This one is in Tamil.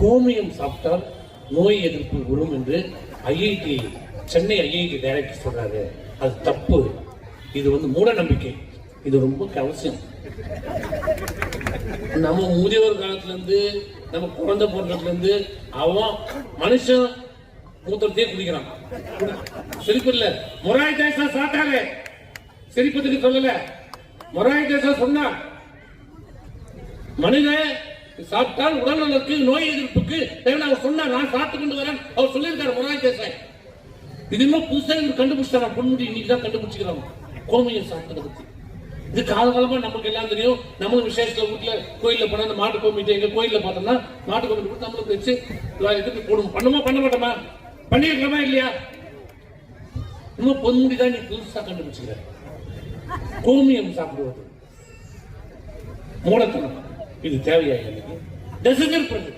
கோமியம் சாப்பிட்டால் நோய் எதிர்ப்பு வரும் என்று ஐஐடி சென்னை ஐஐடி டைரக்டர் சொல்றாரு. அது தப்பு. இது மூட நம்பிக்கை. இது ரொம்ப அவசியம். நம்ம முதியோர் காலத்துல இருந்து நம்ம குழந்தை போன்றதுல இருந்து அவன் மனுஷன் மூத்திரத்தையே குடிக்கிறான். சிரிப்பு இல்ல. மொராய் தேசா சாப்பிட்டாரு, சிரிப்பதுக்கு சொல்லல. மொராய் தேசா சொன்னா மனிதன் சாப்பிட்டால் உடல் நலனுக்கு நோய் எதிர்ப்புக்கு அவர் சொன்னார். நான் சாப்பிட்டு கொண்டு வரேன் அவர் சொல்லியிருக்காரு மொராய் தேசாய். இது இன்னும் புதுசா கண்டுபிடிச்சாங்க. பொன்முடி இன்னைக்கு தான் கண்டுபிடிச்சுக்கிறாங்க கோமியம் சாப்பிட்டதை பத்தி. இது காலகாலமா நமக்கு எல்லாம் தெரியும். நம்மளும் விசேஷத்துல வீட்டுல கோயில்ல போனா அந்த மாட்டு கோமிட்டு எங்க கோயில்ல பார்த்தோம்னா மாட்டு கோமிட்டு கொடுத்து நம்மளுக்கு வச்சு எதுக்கு போடுவோம். பண்ணுமா பண்ண மாட்டோமா? பண்ணிருக்கலாமா இல்லையா? இன்னும் பொன்முடிதான் நீ புதுசா கண்டுபிடிச்சுக்கிற கோமியம் சாப்பிடுவது மூலத்தனம். இது தேவையா? எனக்கு